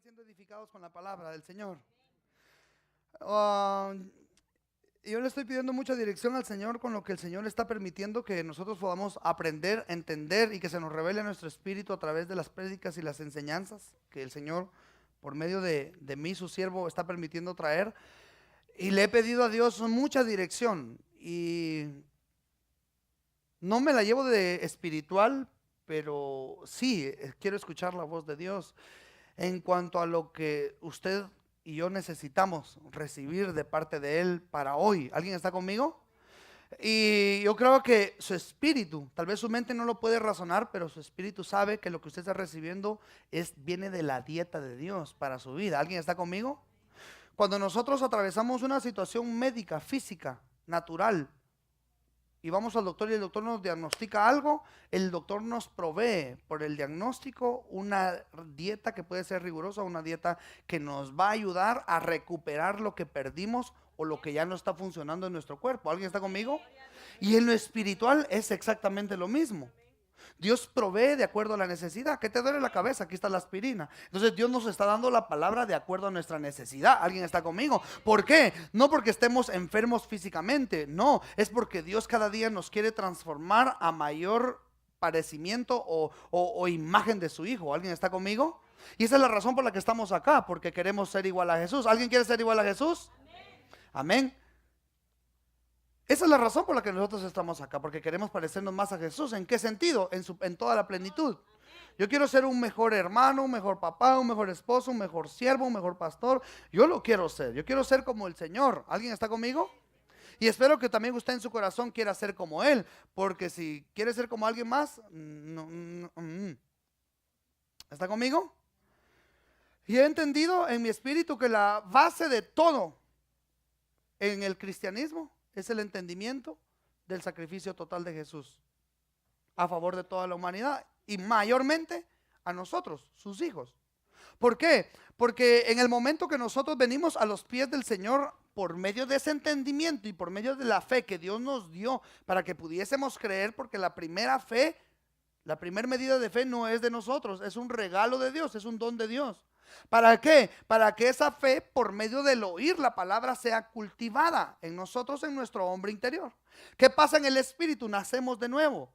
siendo edificados con la palabra del Señor. Ah, yo le estoy pidiendo mucha dirección al Señor con lo que el Señor está permitiendo que nosotros podamos aprender, entender y que se nos revele nuestro espíritu a través de las prédicas y las enseñanzas que el Señor, por medio de mí, su siervo, está permitiendo traer. Y le he pedido a Dios mucha dirección y no me la llevo de espiritual, pero sí, quiero escuchar la voz de Dios en cuanto a lo que usted y yo necesitamos recibir de parte de Él para hoy. ¿Alguien está conmigo? Y yo creo que su espíritu, tal vez su mente no lo puede razonar, pero su espíritu sabe que lo que usted está recibiendo viene de la dieta de Dios para su vida. ¿Alguien está conmigo? Cuando nosotros atravesamos una situación médica, física, natural, y vamos al doctor y el doctor nos diagnostica algo, el doctor nos provee por el diagnóstico una dieta que puede ser rigurosa, una dieta que nos va a ayudar a recuperar lo que perdimos o lo que ya no está funcionando en nuestro cuerpo. ¿Alguien está conmigo? Y en lo espiritual es exactamente lo mismo. Dios provee de acuerdo a la necesidad. ¿Qué te duele la cabeza? Aquí está la aspirina. Entonces Dios nos está dando la palabra de acuerdo a nuestra necesidad. ¿Alguien está conmigo? ¿Por qué? No porque estemos enfermos físicamente, no, es porque Dios cada día nos quiere transformar a mayor parecimiento o imagen de su Hijo. ¿Alguien está conmigo? Y esa es la razón por la que estamos acá, porque queremos ser igual a Jesús. ¿Alguien quiere ser igual a Jesús? Amén. Esa es la razón por la que nosotros estamos acá, porque queremos parecernos más a Jesús. ¿En qué sentido? En toda la plenitud. Yo quiero ser un mejor hermano, un mejor papá, un mejor esposo, un mejor siervo, un mejor pastor. Yo lo quiero ser. Yo quiero ser como el Señor. ¿Alguien está conmigo? Y espero que también usted en su corazón quiera ser como Él, porque si quiere ser como alguien más, ¿está conmigo? Y he entendido en mi espíritu que la base de todo en el cristianismo es el entendimiento del sacrificio total de Jesús a favor de toda la humanidad y mayormente a nosotros, sus hijos. ¿Por qué? Porque en el momento que nosotros venimos a los pies del Señor por medio de ese entendimiento y por medio de la fe que Dios nos dio para que pudiésemos creer, porque la primera fe, la primera medida de fe no es de nosotros, es un regalo de Dios, es un don de Dios. ¿Para qué? Para que esa fe, por medio del oír la palabra, sea cultivada en nosotros, en nuestro hombre interior. ¿Qué pasa en el espíritu? Nacemos de nuevo.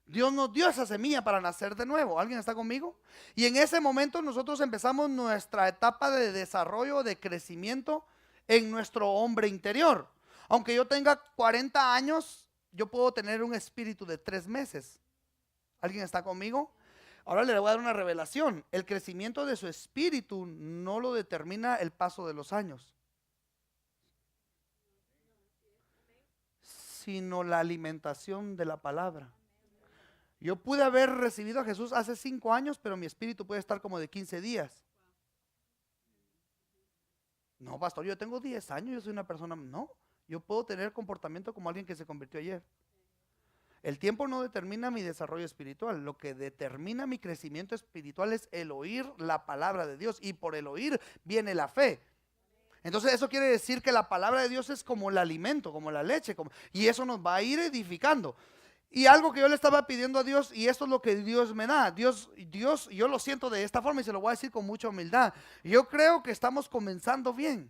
Dios nos dio esa semilla para nacer de nuevo. ¿Alguien está conmigo? Y en ese momento nosotros empezamos nuestra etapa de desarrollo, de crecimiento en nuestro hombre interior. Aunque yo tenga 40 años, yo puedo tener un espíritu de 3 meses. ¿Alguien está conmigo? Ahora le voy a dar una revelación. El crecimiento de su espíritu no lo determina el paso de los años, sino la alimentación de la palabra. Yo pude haber recibido a Jesús hace 5 años, pero mi espíritu puede estar como de 15 días. No, pastor, yo tengo 10 años, yo soy una persona, no, yo puedo tener comportamiento como alguien que se convirtió ayer. El tiempo no determina mi desarrollo espiritual, lo que determina mi crecimiento espiritual es el oír la palabra de Dios y por el oír viene la fe. Entonces eso quiere decir que la palabra de Dios es como el alimento, como la leche, y eso nos va a ir edificando. Y algo que yo le estaba pidiendo a Dios, y esto es lo que Dios me da. Dios, yo lo siento de esta forma y se lo voy a decir con mucha humildad. Yo creo que estamos comenzando bien.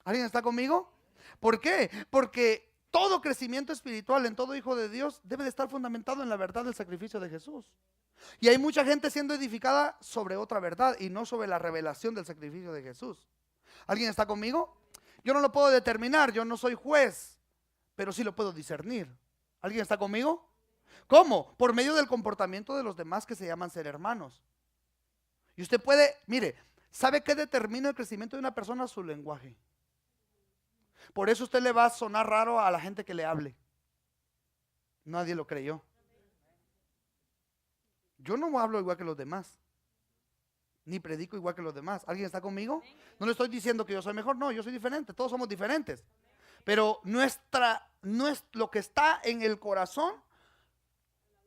¿Alguien está conmigo? ¿Por qué? Porque todo crecimiento espiritual en todo hijo de Dios debe de estar fundamentado en la verdad del sacrificio de Jesús. Y hay mucha gente siendo edificada sobre otra verdad y no sobre la revelación del sacrificio de Jesús. ¿Alguien está conmigo? Yo no lo puedo determinar, yo no soy juez, pero sí lo puedo discernir. ¿Alguien está conmigo? ¿Cómo? Por medio del comportamiento de los demás que se llaman ser hermanos. Y usted puede, mire, ¿sabe qué determina el crecimiento de una persona? Su lenguaje. Por eso usted le va a sonar raro a la gente que le hable. Nadie lo creyó. Yo no hablo igual que los demás, ni predico igual que los demás. ¿Alguien está conmigo? No le estoy diciendo que yo soy mejor, no, yo soy diferente, todos somos diferentes. Pero no es lo que está en el corazón,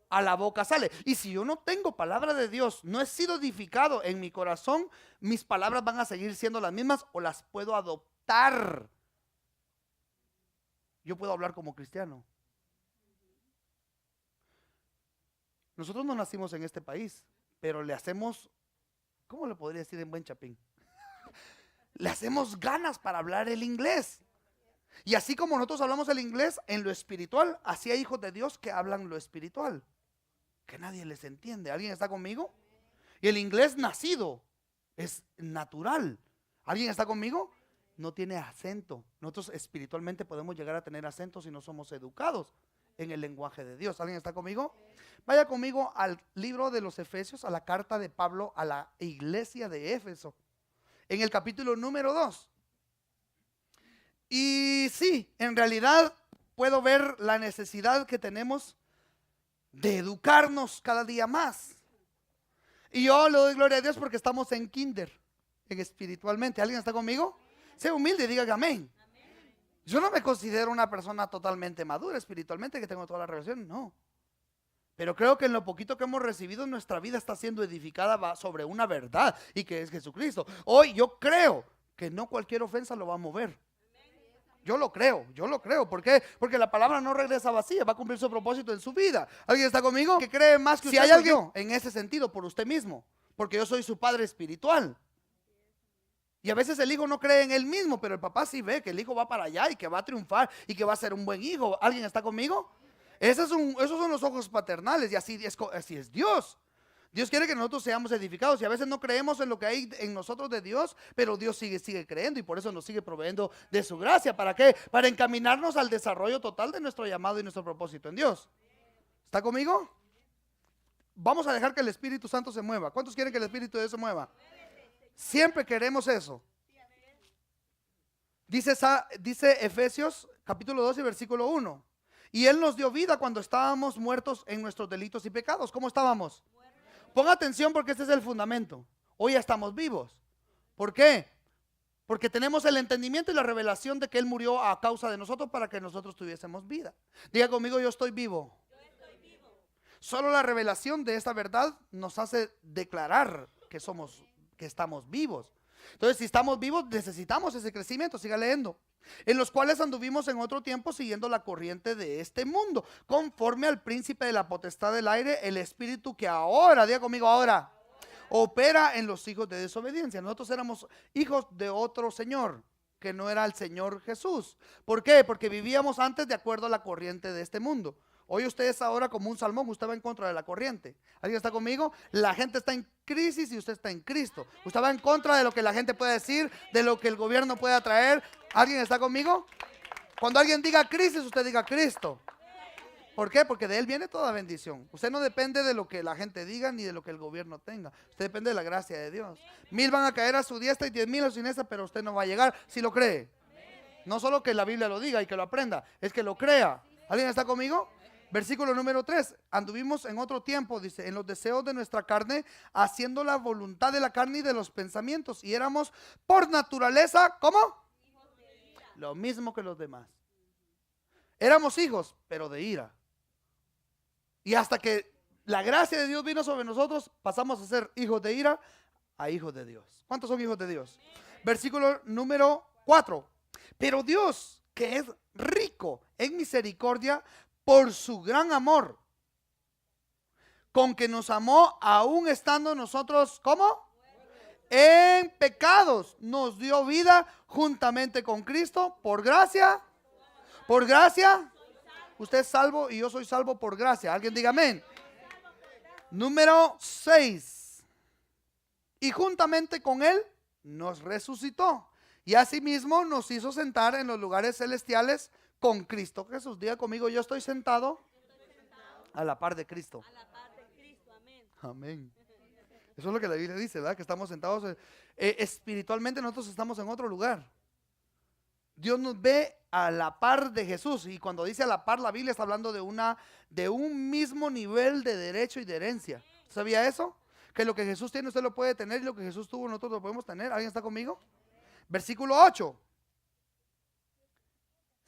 a la boca sale. Y si yo no tengo palabra de Dios, no he sido edificado en mi corazón, mis palabras van a seguir siendo las mismas o las puedo adoptar. Yo puedo hablar como cristiano. Nosotros no nacimos en este país, pero le hacemos ¿cómo le podría decir en buen chapín? Le hacemos ganas para hablar el inglés. Y así como nosotros hablamos el inglés en lo espiritual, así hay hijos de Dios que hablan lo espiritual, que nadie les entiende. ¿Alguien está conmigo? Y el inglés nacido es natural. ¿Alguien está conmigo? No tiene acento. Nosotros espiritualmente podemos llegar a tener acento si no somos educados en el lenguaje de Dios. ¿Alguien está conmigo? Vaya conmigo al libro de los Efesios, a la carta de Pablo a la iglesia de Éfeso, en el capítulo número 2. Y sí, en realidad puedo ver la necesidad que tenemos de educarnos cada día más. Y yo le doy gloria a Dios porque estamos en kinder, en espiritualmente. ¿Alguien está conmigo? Sea humilde y diga que amén. Yo no me considero una persona totalmente madura espiritualmente, que tengo toda la revelación, no. Pero creo que en lo poquito que hemos recibido, nuestra vida está siendo edificada sobre una verdad, y que es Jesucristo. Hoy yo creo que no cualquier ofensa lo va a mover. Yo lo creo. ¿Por qué? Porque la palabra no regresa vacía, va a cumplir su propósito en su vida. ¿Alguien está conmigo? Que cree más que usted. Si hay alguien en ese sentido, por usted mismo, porque yo soy su padre espiritual. Y a veces el hijo no cree en él mismo, pero el papá sí ve que el hijo va para allá y que va a triunfar y que va a ser un buen hijo. ¿Alguien está conmigo? Esos son los ojos paternales, y así es Dios. Dios quiere que nosotros seamos edificados, y a veces no creemos en lo que hay en nosotros de Dios, pero Dios sigue creyendo, y por eso nos sigue proveyendo de su gracia. ¿Para qué? Para encaminarnos al desarrollo total de nuestro llamado y nuestro propósito en Dios. ¿Está conmigo? Vamos a dejar que el Espíritu Santo se mueva. ¿Cuántos quieren que el Espíritu de Dios se mueva? Siempre queremos eso. Dice Efesios capítulo 12 versículo 1. Y Él nos dio vida cuando estábamos muertos en nuestros delitos y pecados. ¿Cómo estábamos? Ponga atención, porque este es el fundamento. Hoy ya estamos vivos. ¿Por qué? Porque tenemos el entendimiento y la revelación de que Él murió a causa de nosotros para que nosotros tuviésemos vida. Diga conmigo: yo estoy vivo. Solo la revelación de esta verdad nos hace declarar que estamos vivos. Entonces, si estamos vivos, necesitamos ese crecimiento. Siga leyendo. En los cuales anduvimos en otro tiempo siguiendo la corriente de este mundo, conforme al príncipe de la potestad del aire, el espíritu que ahora, diga conmigo, ahora opera en los hijos de desobediencia. Nosotros éramos hijos de otro señor, que no era el Señor Jesús. ¿Por qué? Porque vivíamos antes de acuerdo a la corriente de este mundo. Hoy usted es ahora como un salmón, usted va en contra de la corriente. ¿Alguien está conmigo? La gente está en crisis y usted está en Cristo. Usted va en contra de lo que la gente puede decir, de lo que el gobierno puede traer. ¿Alguien está conmigo? Cuando alguien diga crisis, usted diga Cristo. ¿Por qué? Porque de Él viene toda bendición. Usted no depende de lo que la gente diga ni de lo que el gobierno tenga. Usted depende de la gracia de Dios. 1000 van a caer a su diestra y 10,000 a su siniestra, pero usted no va a llegar si lo cree. No solo que la Biblia lo diga y que lo aprenda, es que lo crea. ¿Alguien está conmigo? Versículo número 3. Anduvimos en otro tiempo, dice, en los deseos de nuestra carne, haciendo la voluntad de la carne y de los pensamientos. Y éramos por naturaleza, ¿cómo? Lo mismo que los demás. Éramos hijos, pero de ira. Y hasta que la gracia de Dios vino sobre nosotros, pasamos a ser hijos de ira a hijos de Dios. ¿Cuántos son hijos de Dios? Versículo número 4. Pero Dios, que es rico en misericordia, por su gran amor, con que nos amó, aún estando nosotros, ¿cómo? En pecados, nos dio vida juntamente con Cristo, por gracia. Por gracia, usted es salvo y yo soy salvo por gracia. Alguien diga amén. Número 6. Y juntamente con Él nos resucitó, y asimismo nos hizo sentar en los lugares celestiales con Cristo Jesús. Diga conmigo: yo estoy sentado a la par de Cristo. Amén. Eso es lo que la Biblia dice, ¿verdad? Que estamos sentados espiritualmente, nosotros estamos en otro lugar. Dios nos ve a la par de Jesús, y cuando dice a la par, la Biblia está hablando de un mismo nivel de derecho y de herencia. ¿Sabía eso? Que lo que Jesús tiene usted lo puede tener, y lo que Jesús tuvo nosotros lo podemos tener. ¿Alguien está conmigo? Versículo 8.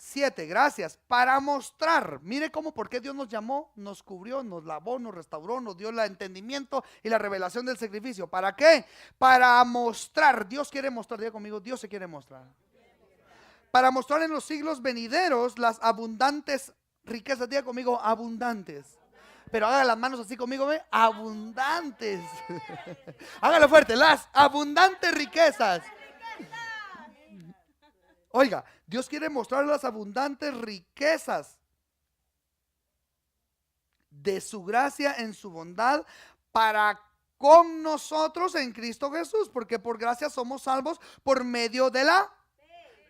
7, gracias, para mostrar, mire cómo, por qué Dios nos llamó, nos cubrió, nos lavó, nos restauró, nos dio el entendimiento y la revelación del sacrificio. ¿Para qué? Para mostrar. Dios quiere mostrar, diga conmigo, Dios se quiere mostrar. Para mostrar en los siglos venideros las abundantes riquezas, diga conmigo, abundantes. Pero haga las manos así conmigo, ¿ve? Abundantes. Hágalo fuerte, las abundantes riquezas. Oiga, Dios quiere mostrar las abundantes riquezas de su gracia en su bondad para con nosotros en Cristo Jesús, porque por gracia somos salvos por medio de la...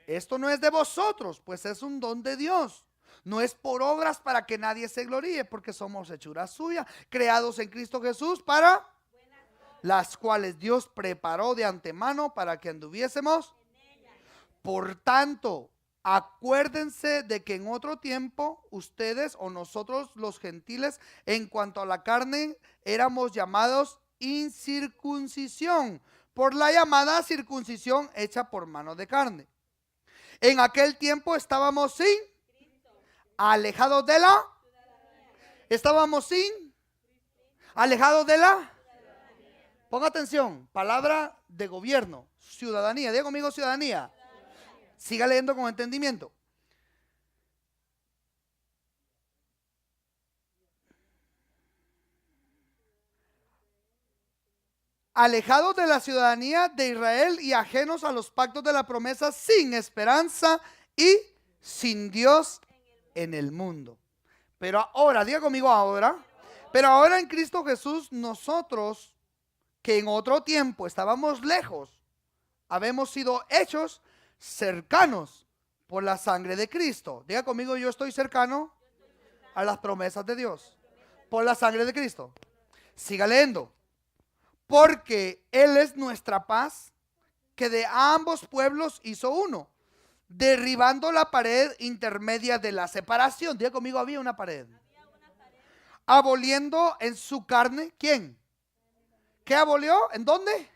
Esto no es de vosotros, pues es un don de Dios. No es por obras para que nadie se gloríe, porque somos hechura suya, creados en Cristo Jesús para las cuales Dios preparó de antemano para que anduviésemos. Por tanto, acuérdense de que en otro tiempo ustedes o nosotros los gentiles en cuanto a la carne éramos llamados incircuncisión por la llamada circuncisión hecha por mano de carne. En aquel tiempo estábamos sin, alejados de la, estábamos sin, alejados de la, ponga atención, palabra de gobierno, ciudadanía, diga conmigo ciudadanía. Siga leyendo con entendimiento. Alejados de la ciudadanía de Israel y ajenos a los pactos de la promesa, sin esperanza y sin Dios en el mundo. Pero ahora, diga conmigo ahora, pero ahora en Cristo Jesús nosotros, que en otro tiempo estábamos lejos, habemos sido hechos cercanos por la sangre de Cristo. Diga conmigo, yo estoy cercano a las promesas de Dios por la sangre de Cristo. Siga leyendo. Porque Él es nuestra paz, que de ambos pueblos hizo uno, derribando la pared intermedia de la separación. Diga conmigo, había una pared. Aboliendo en su carne, ¿quién? ¿Qué abolió? ¿En dónde?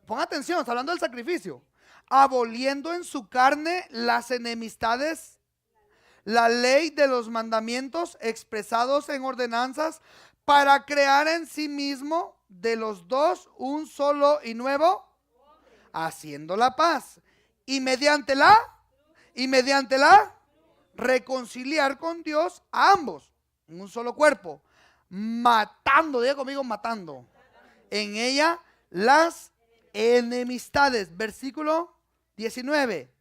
Ponga atención, está hablando del sacrificio. Aboliendo en su carne las enemistades, la ley de los mandamientos expresados en ordenanzas, para crear en sí mismo de los dos un solo y nuevo, haciendo la paz, y mediante la reconciliar con Dios a ambos en un solo cuerpo, matando, diga conmigo, matando en ella las enemistades. Versículo 19,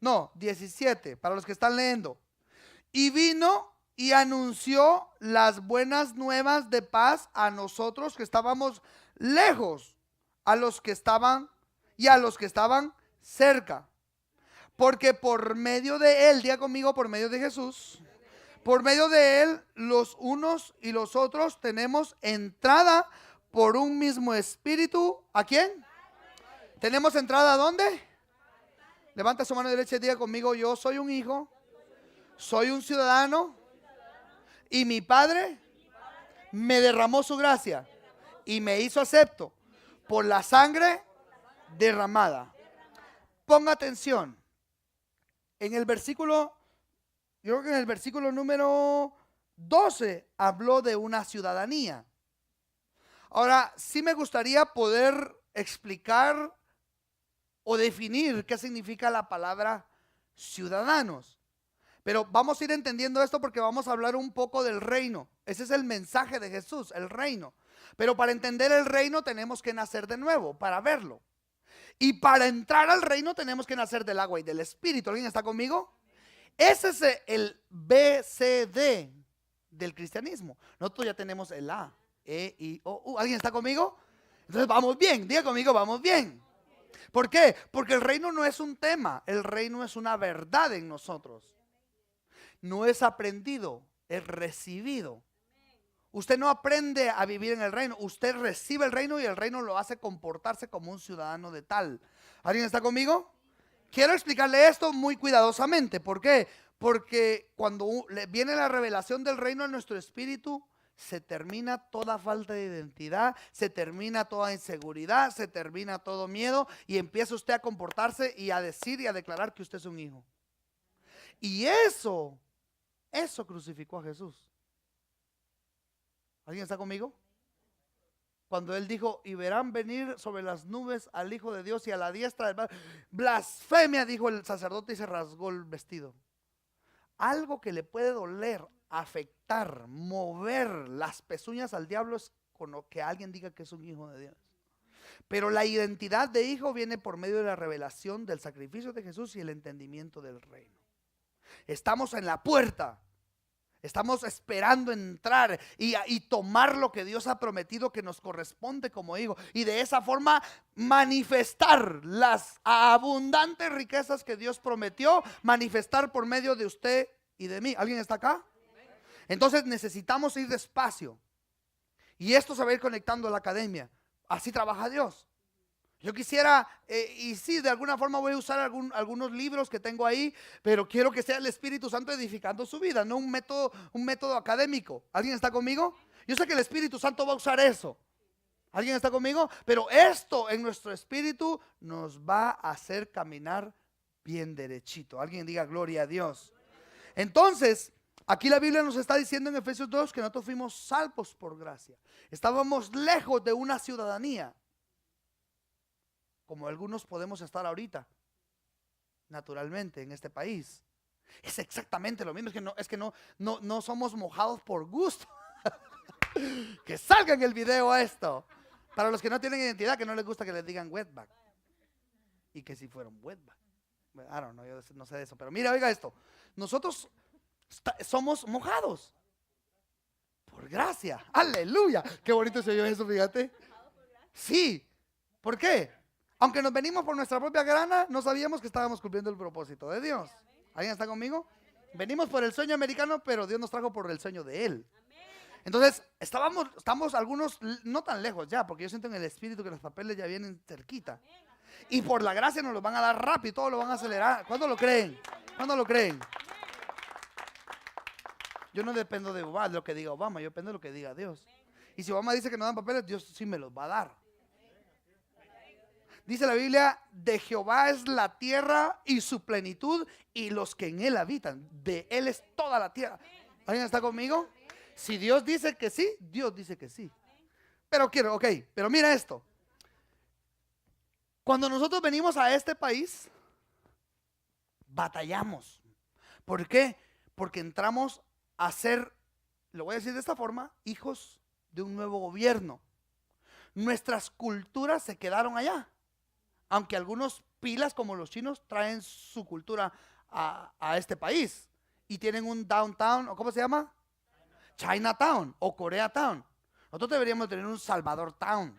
no, 17, para los que están leyendo. Y vino y anunció las buenas nuevas de paz a nosotros que estábamos lejos, a los que estaban y a los que estaban cerca. Porque por medio de él, diga conmigo, por medio de Jesús, por medio de él, los unos y los otros tenemos entrada por un mismo espíritu. ¿A quién? ¿Tenemos entrada a dónde? Levanta su mano derecha y diga conmigo, yo soy un hijo, soy un ciudadano, y mi Padre me derramó su gracia y me hizo acepto por la sangre derramada. Ponga atención. En el versículo, yo creo que en el versículo número 12 habló de una ciudadanía. Ahora, sí me gustaría poder explicar o definir qué significa la palabra ciudadanos. Pero vamos a ir entendiendo esto porque vamos a hablar un poco del reino. Ese es el mensaje de Jesús, el reino. Pero para entender el reino tenemos que nacer de nuevo, para verlo. Y para entrar al reino tenemos que nacer del agua y del espíritu. ¿Alguien está conmigo? Ese es el BCD del cristianismo. Nosotros ya tenemos el A, E, I, O, U. ¿Alguien está conmigo? Entonces vamos bien, diga conmigo, vamos bien. ¿Por qué? Porque el reino no es un tema, el reino es una verdad en nosotros. No es aprendido, es recibido. Usted no aprende a vivir en el reino, usted recibe el reino y el reino lo hace comportarse como un ciudadano de tal. ¿Alguien está conmigo? Quiero explicarle esto muy cuidadosamente. ¿Por qué? Porque cuando viene la revelación del reino en nuestro espíritu, se termina toda falta de identidad, se termina toda inseguridad, se termina todo miedo y empieza usted a comportarse y a decir y a declarar que usted es un hijo. Y eso crucificó a Jesús. ¿Alguien está conmigo? Cuando él dijo, y verán venir sobre las nubes al Hijo de Dios y a la diestra del Padre. Blasfemia, dijo el sacerdote y se rasgó el vestido. Algo que le puede doler afectar, mover las pezuñas al diablo es con lo que alguien diga que es un hijo de Dios. Pero la identidad de hijo viene por medio de la revelación del sacrificio de Jesús y el entendimiento del reino. Estamos en la puerta. Estamos esperando entrar y tomar lo que Dios ha prometido que nos corresponde como hijo. Y de esa forma manifestar las abundantes riquezas que Dios prometió, manifestar por medio de usted y de mí. ¿Alguien está acá? Entonces necesitamos ir despacio. Y esto se va a ir conectando a la academia. Así trabaja Dios. Yo quisiera, y sí, de alguna forma voy a usar algunos libros que tengo ahí, pero quiero que sea el Espíritu Santo edificando su vida, no un método académico. ¿Alguien está conmigo? Yo sé que el Espíritu Santo va a usar eso. ¿Alguien está conmigo? Pero esto en nuestro espíritu nos va a hacer caminar bien derechito. Alguien diga gloria a Dios. Entonces, aquí la Biblia nos está diciendo en Efesios 2 que nosotros fuimos salvos por gracia. Estábamos lejos de una ciudadanía, como algunos podemos estar ahorita, naturalmente, en este país. Es exactamente lo mismo, es que no somos mojados por gusto. Que salga en el video esto. Para los que no tienen identidad, que no les gusta que les digan wetback. Y que si fueron wetback. I don't know, yo no sé de eso. Pero mira, oiga esto. Nosotros somos mojados por gracia. Aleluya. Qué bonito se oyó eso, fíjate. Sí. ¿Por qué? Aunque nos venimos por nuestra propia gana, no sabíamos que estábamos cumpliendo el propósito de Dios. ¿Alguien está conmigo? Venimos por el sueño americano, pero Dios nos trajo por el sueño de Él. Entonces, estamos algunos no tan lejos ya, porque yo siento en el espíritu que los papeles ya vienen cerquita. Y por la gracia nos los van a dar rápido, todo lo van a acelerar. ¿Cuándo lo creen? ¿Cuándo lo creen? Yo no dependo de lo que diga Obama, yo dependo de lo que diga Dios. Y si Obama dice que no dan papeles, Dios sí me los va a dar. Dice la Biblia, de Jehová es la tierra y su plenitud y los que en él habitan. De él es toda la tierra. ¿Alguien está conmigo? Si Dios dice que sí, Dios dice que sí. Pero pero mira esto. Cuando nosotros venimos a este país, batallamos. ¿Por qué? Porque entramos a ser, lo voy a decir de esta forma, hijos de un nuevo gobierno. Nuestras culturas se quedaron allá. Aunque algunos pilas como los chinos traen su cultura a este país y tienen un downtown, ¿o cómo se llama? Chinatown o Koreatown. Nosotros deberíamos tener un Salvador Town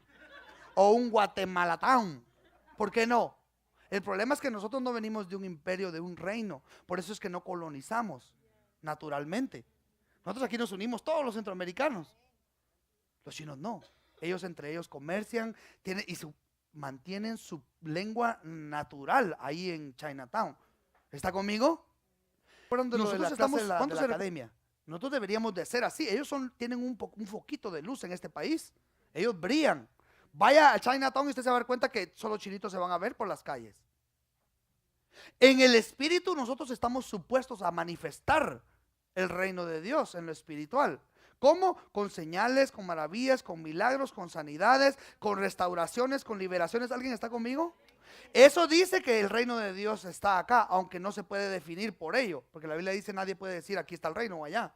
o un Guatemala Town. ¿Por qué no? El problema es que nosotros no venimos de un imperio, de un reino. Por eso es que no colonizamos naturalmente. Nosotros aquí nos unimos todos los centroamericanos. Los chinos no. Ellos entre ellos comercian mantienen su lengua natural ahí en Chinatown. ¿Está conmigo? Nosotros estamos en la academia. Nosotros deberíamos de ser así. Ellos tienen un foquito de luz en este país. Ellos brillan. Vaya a Chinatown y usted se va a dar cuenta que solo chinitos se van a ver por las calles. En el espíritu nosotros estamos supuestos a manifestar el reino de Dios en lo espiritual. ¿Cómo? Con señales, con maravillas, con milagros, con sanidades, con restauraciones, con liberaciones. ¿Alguien está conmigo? Eso dice que el reino de Dios está acá, aunque no se puede definir por ello, porque la Biblia dice nadie puede decir aquí está el reino o allá.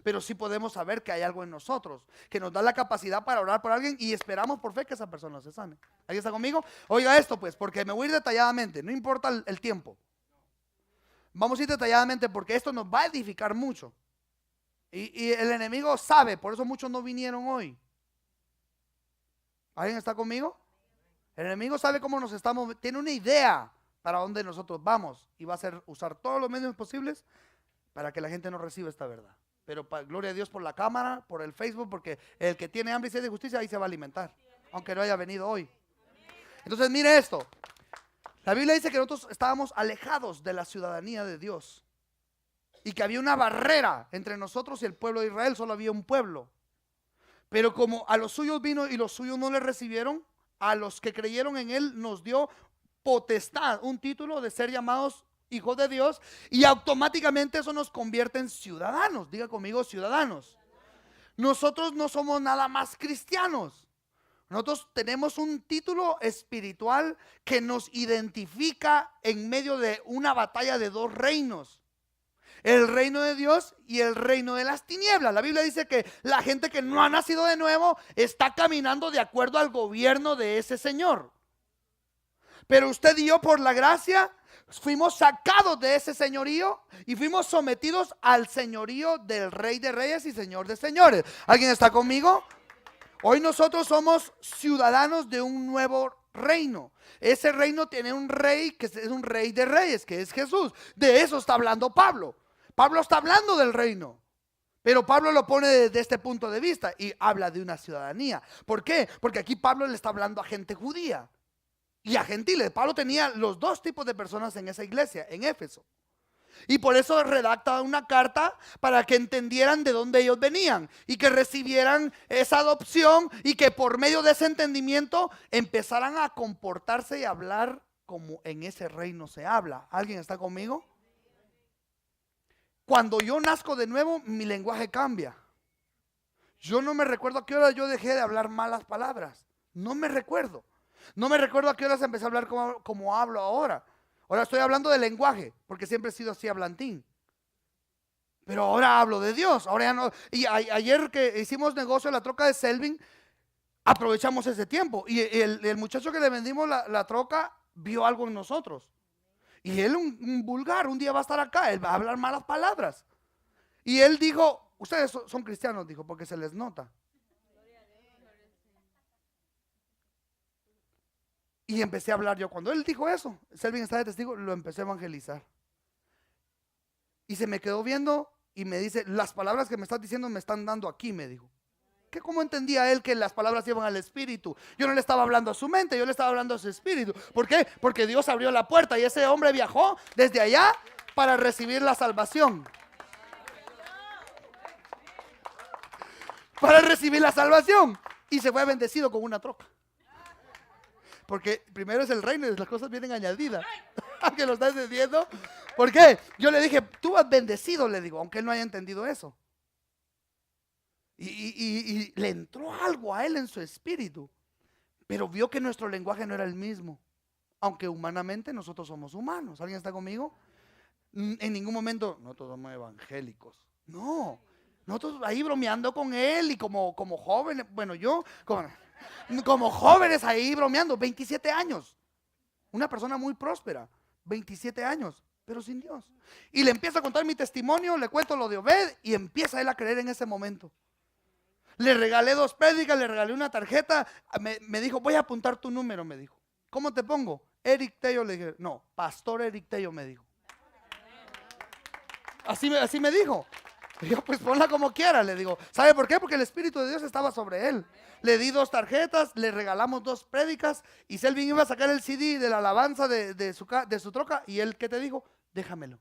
Pero sí podemos saber que hay algo en nosotros, que nos da la capacidad para orar por alguien y esperamos por fe que esa persona se sane. ¿Alguien está conmigo? Oiga esto pues, porque me voy a ir detalladamente, no importa el tiempo. Vamos a ir detalladamente porque esto nos va a edificar mucho. Y el enemigo sabe, por eso muchos no vinieron hoy. ¿Alguien está conmigo? El enemigo sabe cómo nos estamos, tiene una idea para dónde nosotros vamos y va a usar todos los medios posibles para que la gente no reciba esta verdad. Pero gloria a Dios por la cámara, por el Facebook, porque el que tiene hambre y sed de justicia ahí se va a alimentar, aunque no haya venido hoy. Entonces mire esto, la Biblia dice que nosotros estábamos alejados de la ciudadanía de Dios. Y que había una barrera entre nosotros y el pueblo de Israel, solo había un pueblo. Pero como a los suyos vino y los suyos no le recibieron, a los que creyeron en él nos dio potestad, un título de ser llamados hijos de Dios, y automáticamente eso nos convierte en ciudadanos. Diga conmigo, ciudadanos. Nosotros no somos nada más cristianos. Nosotros tenemos un título espiritual que nos identifica en medio de una batalla de dos reinos. el reino de Dios y el reino de las tinieblas. La Biblia dice que la gente que no ha nacido de nuevo está caminando de acuerdo al gobierno de ese Señor. Pero usted y yo, por la gracia, fuimos sacados de ese señorío y fuimos sometidos al señorío del Rey de Reyes y Señor de Señores. ¿Alguien está conmigo? Hoy nosotros somos ciudadanos de un nuevo reino. Ese reino tiene un rey que es un rey de reyes, que es Jesús. De eso está hablando Pablo. Pablo está hablando del reino, pero Pablo lo pone desde este punto de vista y habla de una ciudadanía. ¿Por qué? Porque aquí Pablo le está hablando a gente judía y a gentiles. Pablo tenía los dos tipos de personas en esa iglesia, en Éfeso. Y por eso redacta una carta para que entendieran de dónde ellos venían y que recibieran esa adopción y que por medio de ese entendimiento empezaran a comportarse y hablar como en ese reino se habla. ¿Alguien está conmigo? Cuando yo nazco de nuevo, mi lenguaje cambia. Yo no me recuerdo a qué hora yo dejé de hablar malas palabras. No me recuerdo. No me recuerdo a qué horas empecé a hablar como hablo ahora. Ahora estoy hablando de lenguaje, porque siempre he sido así hablantín. Pero ahora hablo de Dios. Ahora ya no. Y ayer que hicimos negocio en la troca de Selvin, aprovechamos ese tiempo. Y el muchacho que le vendimos la troca vio algo en nosotros. Y él, un vulgar, un día va a estar acá, él va a hablar malas palabras. Y él dijo, ustedes son cristianos, dijo, porque se les nota. Y empecé a hablar yo. Cuando él dijo eso, Selvin está de testigo, lo empecé a evangelizar. Y se me quedó viendo y me dice, las palabras que me estás diciendo me están dando aquí, me dijo. ¿Qué? ¿Cómo entendía él que las palabras iban al espíritu? Yo no le estaba hablando a su mente, yo le estaba hablando a su espíritu. ¿Por qué? Porque Dios abrió la puerta y ese hombre viajó desde allá para recibir la salvación. Para recibir la salvación. Y se fue bendecido con una troca. Porque primero es el reino y las cosas vienen añadidas. ¿Que lo estás entendiendo? ¿Por qué? Yo le dije, tú vas bendecido, le digo, aunque él no haya entendido eso. Y le entró algo a él en su espíritu. Pero vio que nuestro lenguaje no era el mismo. Aunque humanamente nosotros somos humanos. ¿Alguien está conmigo? En ningún momento, nosotros somos evangélicos. No, nosotros ahí bromeando con él y como jóvenes, bueno, yo como jóvenes ahí bromeando, 27 años. Una persona muy próspera, 27 años, pero sin Dios. Y le empiezo a contar mi testimonio, le cuento lo de Obed y empieza él a creer en ese momento. Le regalé 2 prédicas, le regalé una tarjeta, me dijo, voy a apuntar tu número, me dijo. ¿Cómo te pongo? Eric Tello, le dije, no, Pastor Eric Tello, me dijo. Así me dijo. Y yo, pues ponla como quiera, le digo. ¿Sabe por qué? Porque el Espíritu de Dios estaba sobre él. Le di 2 tarjetas, le regalamos 2 prédicas y Selvin iba a sacar el CD de la alabanza de su troca y él, ¿qué te dijo? Déjamelo.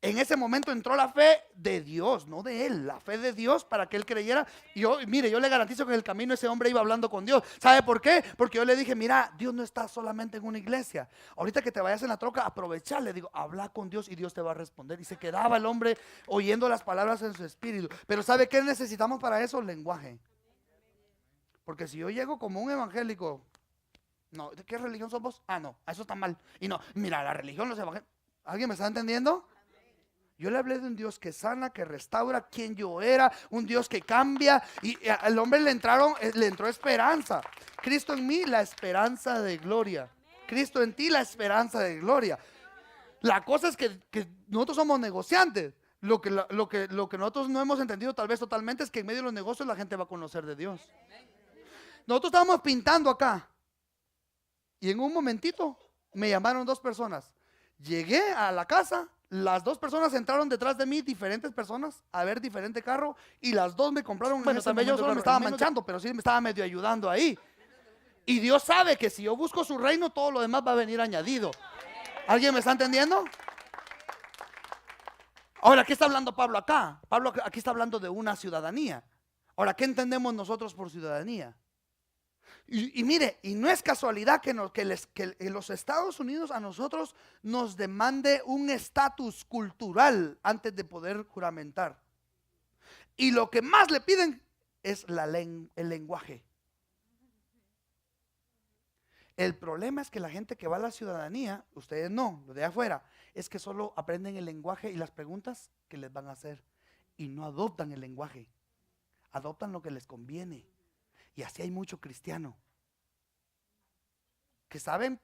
En ese momento entró la fe de Dios, no de él, la fe de Dios para que él creyera. Y yo, mire, yo le garantizo que en el camino ese hombre iba hablando con Dios. ¿Sabe por qué? Porque yo le dije, mira, Dios no está solamente en una iglesia. Ahorita que te vayas en la troca, aprovechar, le digo, habla con Dios y Dios te va a responder. Y se quedaba el hombre oyendo las palabras en su espíritu. Pero ¿sabe qué necesitamos para eso? Lenguaje. Porque si yo llego como un evangélico, no, ¿de qué religión sos vos? Ah, no, eso está mal. Y no, mira, la religión, los evangélicos. ¿Alguien me está entendiendo? Yo le hablé de un Dios que sana, que restaura quien yo era, un Dios que cambia. Y al hombre le entró esperanza. Cristo en mí, la esperanza de gloria. Cristo en ti, la esperanza de gloria. La cosa es que nosotros somos negociantes. Lo que nosotros no hemos entendido tal vez totalmente es que en medio de los negocios la gente va a conocer de Dios. Nosotros estábamos pintando acá y en un momentito me llamaron 2 personas. Llegué a la casa, las 2 personas entraron detrás de mí, diferentes personas, a ver diferente carro, y las 2 me compraron. Bueno, también yo solo me estaba manchando, pero sí me estaba medio ayudando ahí. Y Dios sabe que si yo busco su reino, todo lo demás va a venir añadido. ¿Alguien me está entendiendo? Ahora, ¿qué está hablando Pablo acá? Pablo aquí está hablando de una ciudadanía. Ahora, ¿qué entendemos nosotros por ciudadanía? Y mire, y no es casualidad que los Estados Unidos a nosotros nos demande un estatus cultural antes de poder juramentar. Y lo que más le piden es el lenguaje. El problema es que la gente que va a la ciudadanía, ustedes no, los de afuera, es que solo aprenden el lenguaje y las preguntas que les van a hacer y no adoptan el lenguaje, adoptan lo que les conviene. Y así hay mucho cristiano que saben,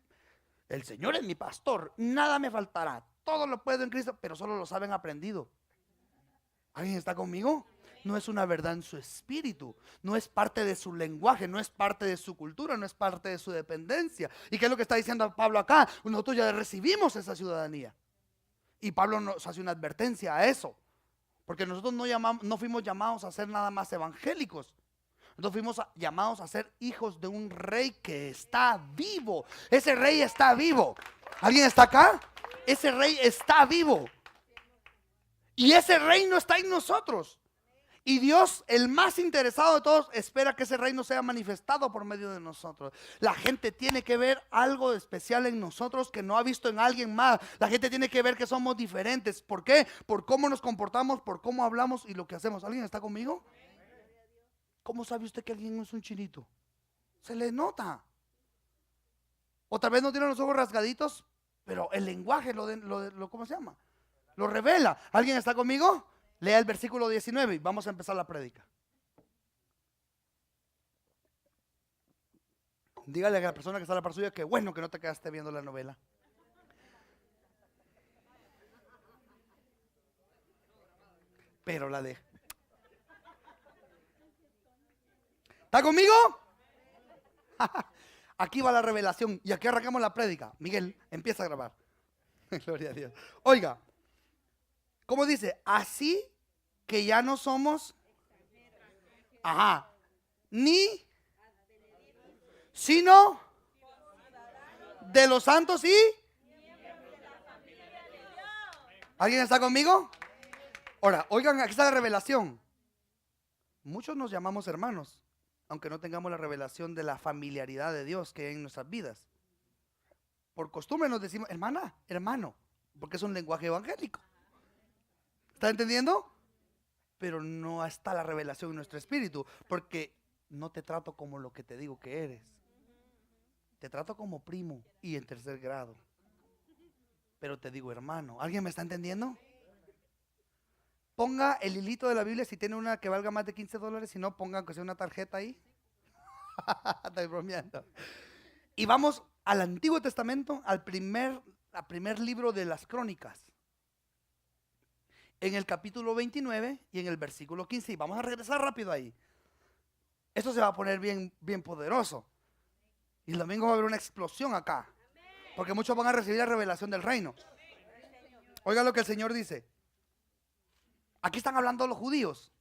el Señor es mi pastor, nada me faltará, todo lo puedo en Cristo, pero solo lo saben aprendido. ¿Alguien está conmigo? No es una verdad en su espíritu, no es parte de su lenguaje, no es parte de su cultura, no es parte de su dependencia. ¿Y qué es lo que está diciendo Pablo acá? Nosotros ya recibimos esa ciudadanía. Y Pablo nos hace una advertencia a eso, porque nosotros no fuimos llamados a ser nada más evangélicos. Nosotros fuimos llamados a ser hijos de un rey que está vivo. Ese rey está vivo. ¿Alguien está acá? Ese rey está vivo. Y ese reino está en nosotros. Y Dios, el más interesado de todos, espera que ese reino sea manifestado por medio de nosotros. La gente tiene que ver algo especial en nosotros que no ha visto en alguien más. La gente tiene que ver que somos diferentes. ¿Por qué? Por cómo nos comportamos, por cómo hablamos y lo que hacemos. ¿Alguien está conmigo? ¿Cómo sabe usted que alguien no es un chinito? Se le nota. Otra vez no tiene los ojos rasgaditos, pero el lenguaje ¿cómo se llama? Lo revela. ¿Alguien está conmigo? Lea el versículo 19 y vamos a empezar la prédica. Dígale a la persona que está a la par suya que bueno que no te quedaste viendo la novela. Pero la deja. ¿Está conmigo? Aquí va la revelación y aquí arrancamos la prédica. Miguel, empieza a grabar. Gloria a Dios. Oiga, ¿cómo dice? Así que ya no somos, ni, sino de los santos y. ¿Alguien está conmigo? Ahora, oigan, aquí está la revelación. Muchos nos llamamos hermanos, aunque no tengamos la revelación de la familiaridad de Dios que hay en nuestras vidas. Por costumbre nos decimos hermana, hermano, porque es un lenguaje evangélico. ¿Está entendiendo? Pero no está la revelación en nuestro espíritu, porque no te trato como lo que te digo que eres. Te trato como primo y en tercer grado. Pero te digo hermano. ¿Alguien me está entendiendo? Ponga el hilito de la Biblia si tiene una que valga más de $15. Si no, ponga aunque sea una tarjeta ahí. Estoy bromeando. Y vamos al Antiguo Testamento, al primer libro de las Crónicas. En el capítulo 29 y en el versículo 15. Y vamos a regresar rápido ahí. Esto se va a poner bien, bien poderoso. Y el domingo va a haber una explosión acá. Porque muchos van a recibir la revelación del reino. Oiga lo que el Señor dice. Aquí están hablando los judíos.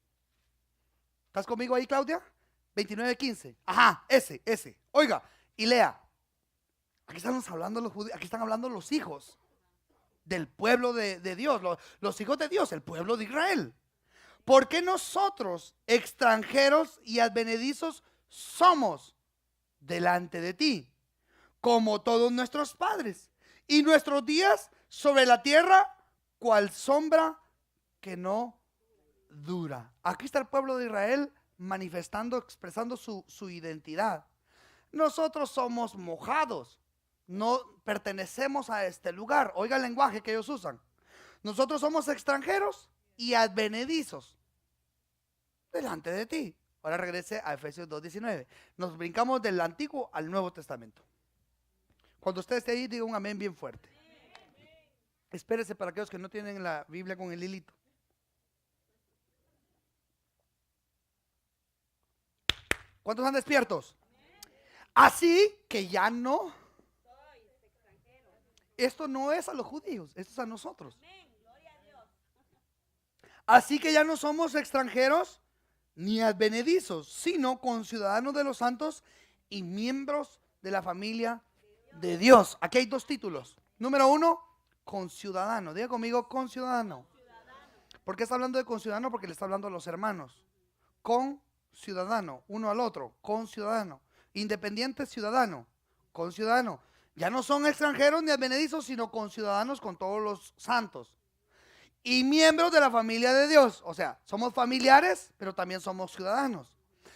¿Estás conmigo ahí, Claudia? 29:15. Ajá, ese. Oiga, y lea. Aquí están hablando los judíos, aquí están hablando los hijos del pueblo de Dios, los hijos de Dios, el pueblo de Israel. Porque nosotros, extranjeros y advenedizos, somos delante de ti, como todos nuestros padres, y nuestros días sobre la tierra, cual sombra que no dura. Aquí está el pueblo de Israel manifestando, expresando su identidad. Nosotros somos mojados, no pertenecemos a este lugar. Oiga el lenguaje que ellos usan. Nosotros somos extranjeros y advenedizos delante de ti. Ahora regrese a Efesios 2:19. Nos brincamos del Antiguo al Nuevo Testamento. Cuando usted esté ahí, diga un amén bien fuerte. Espérese para aquellos que no tienen la Biblia con el hilito. ¿Cuántos están despiertos? Así que ya no. Esto no es a los judíos, esto es a nosotros. Así que ya no somos extranjeros ni advenedizos, sino conciudadanos de los santos y miembros de la familia de Dios. Aquí hay dos títulos. Número 1, conciudadano. Diga conmigo, conciudadano. ¿Por qué está hablando de conciudadano? Porque le está hablando a los hermanos. Conciudadano, uno al otro, conciudadano. Independiente, ciudadano, conciudadano. Ya no son extranjeros ni advenedizos, sino conciudadanos con todos los santos. Y miembros de la familia de Dios. O sea, somos familiares, pero también somos ciudadanos.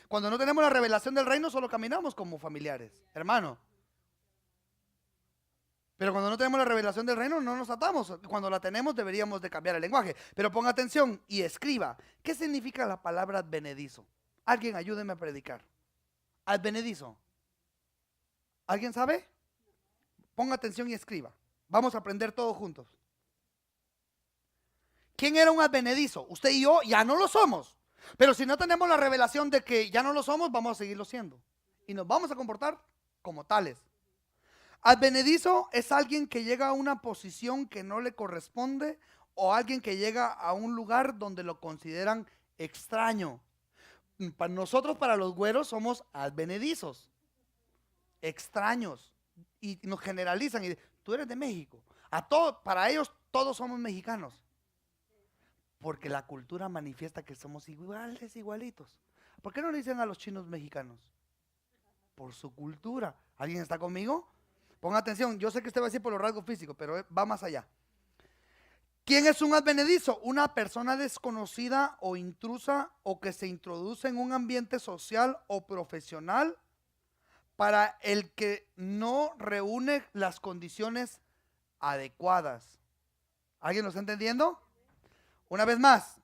Cuando no tenemos la revelación del reino, solo caminamos como familiares. Hermano, Pero cuando no tenemos la revelación del reino, no nos atamos. Cuando la tenemos, deberíamos de cambiar el lenguaje. Pero ponga atención y escriba. ¿Qué significa la palabra advenedizo? Alguien ayúdeme a predicar. Advenedizo. ¿Alguien sabe? Ponga atención y escriba. Vamos a aprender todos juntos. ¿Quién era un advenedizo? Usted y yo ya no lo somos. Pero si no tenemos la revelación de que ya no lo somos, vamos a seguirlo siendo. Y nos vamos a comportar como tales. Advenedizo es alguien que llega a una posición que no le corresponde o alguien que llega a un lugar donde lo consideran extraño. Para nosotros, para los güeros, somos advenedizos, extraños, y nos generalizan y dicen, tú eres de México. Para ellos todos somos mexicanos, porque la cultura manifiesta que somos iguales, igualitos. ¿Por qué no le dicen a los chinos mexicanos? Por su cultura. ¿Alguien está conmigo? Ponga atención, yo sé que usted va a decir por los rasgos físicos, pero va más allá. ¿Quién es un advenedizo? Una persona desconocida o intrusa o que se introduce en un ambiente social o profesional para el que no reúne las condiciones adecuadas. ¿Alguien lo está entendiendo? Una vez más,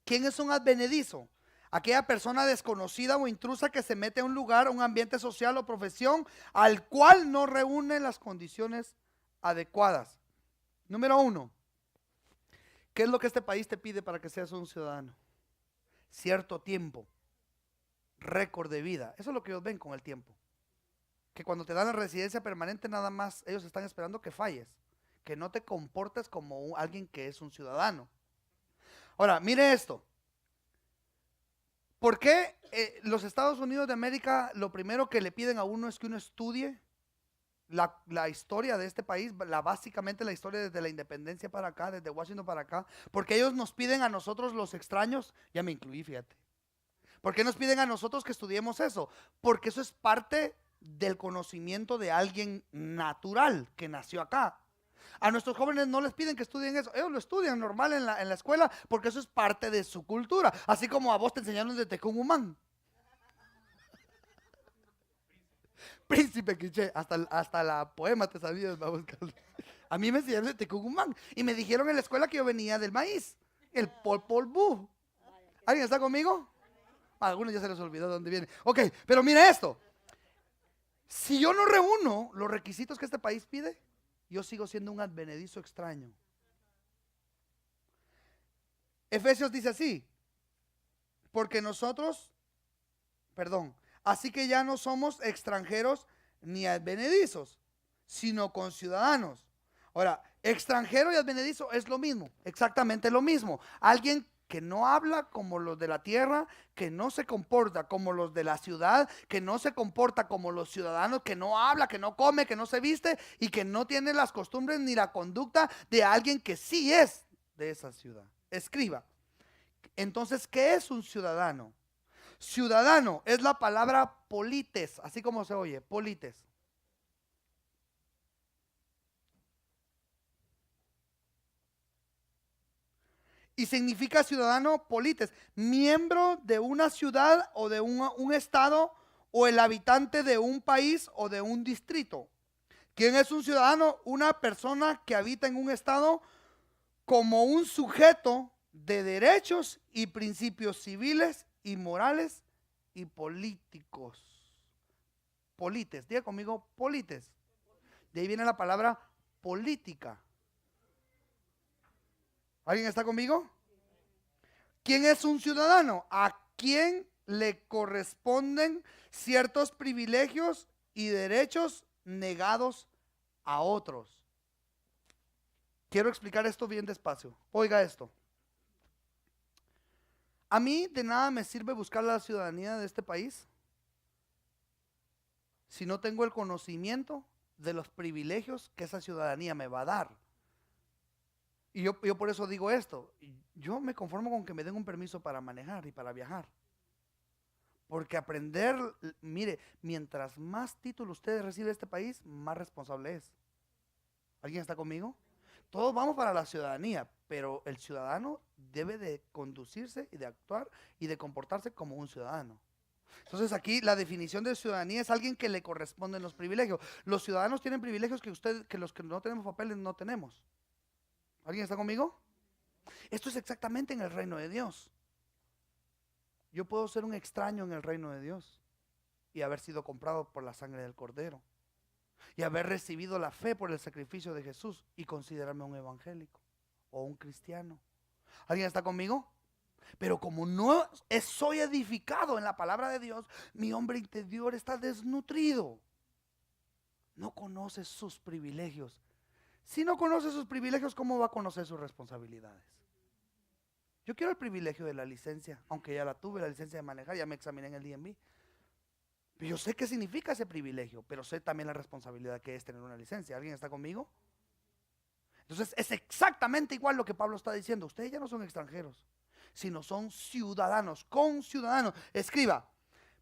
¿quién es un advenedizo? Aquella persona desconocida o intrusa que se mete a un lugar, un ambiente social o profesión al cual no reúne las condiciones adecuadas. Número 1. ¿Qué es lo que este país te pide para que seas un ciudadano? Cierto tiempo, récord de vida. Eso es lo que ellos ven con el tiempo. Que cuando te dan la residencia permanente nada más ellos están esperando que falles, que no te comportes como alguien que es un ciudadano. Ahora, mire esto. ¿Por qué los Estados Unidos de América lo primero que le piden a uno es que uno estudie la historia de este país, básicamente la historia desde la independencia para acá, desde Washington para acá? Porque ellos nos piden a nosotros los extraños, ya me incluí, fíjate. ¿Por qué nos piden a nosotros que estudiemos eso? Porque eso es parte del conocimiento de alguien natural que nació acá. A nuestros jóvenes no les piden que estudien eso, ellos lo estudian normal en la escuela porque eso es parte de su cultura, así como a vos te enseñaron de Tecumumán. Príncipe Quiché, hasta la poema te sabías, vamos, a mí me enseñaron de Tecumumán y me dijeron en la escuela que yo venía del maíz, el Popol Vuh. ¿Alguien está conmigo? A algunos ya se les olvidó de dónde viene. Ok, pero mire esto. Si yo no reúno los requisitos que este país pide, yo sigo siendo un advenedizo extraño. Efesios dice así, porque nosotros, así que ya no somos extranjeros ni advenedizos, sino conciudadanos. Ahora, extranjero y advenedizo es lo mismo, exactamente lo mismo. Alguien que no habla como los de la tierra, que no se comporta como los de la ciudad, que no se comporta como los ciudadanos, que no habla, que no come, que no se viste y que no tiene las costumbres ni la conducta de alguien que sí es de esa ciudad. Escriba. Entonces, ¿qué es un ciudadano? Ciudadano es la palabra polites, así como se oye, polites. Y significa ciudadano polites, miembro de una ciudad o de un estado o el habitante de un país o de un distrito. ¿Quién es un ciudadano? Una persona que habita en un estado como un sujeto de derechos y principios civiles y morales y políticos. Polites, diga conmigo polites. De ahí viene la palabra política. ¿Alguien está conmigo? ¿Quién es un ciudadano? ¿A quién le corresponden ciertos privilegios y derechos negados a otros? Quiero explicar esto bien despacio. Oiga esto. A mí de nada me sirve buscar la ciudadanía de este país si no tengo el conocimiento de los privilegios que esa ciudadanía me va a dar. Y yo por eso digo esto. Yo me conformo con que me den un permiso para manejar y para viajar. Porque aprender, mire, mientras más títulos usted recibe de este país, más responsable es. ¿Alguien está conmigo? Todos vamos para la ciudadanía, pero el ciudadano debe de conducirse y de actuar y de comportarse como un ciudadano. Entonces aquí la definición de ciudadanía es alguien que le corresponden los privilegios. Los ciudadanos tienen privilegios que los que no tenemos papeles no tenemos. ¿Alguien está conmigo? Esto es exactamente en el reino de Dios. Yo puedo ser un extraño en el reino de Dios y haber sido comprado por la sangre del Cordero y haber recibido la fe por el sacrificio de Jesús y considerarme un evangélico o un cristiano. ¿Alguien está conmigo? Pero como no soy edificado en la palabra de Dios, mi hombre interior está desnutrido. No conoce sus privilegios. Si no conoce sus privilegios, ¿cómo va a conocer sus responsabilidades? Yo quiero el privilegio de la licencia, aunque ya la tuve, la licencia de manejar, ya me examiné en el DMV. Pero yo sé qué significa ese privilegio, pero sé también la responsabilidad que es tener una licencia. ¿Alguien está conmigo? Entonces es exactamente igual lo que Pablo está diciendo. Ustedes ya no son extranjeros, sino son ciudadanos, conciudadanos. Escriba,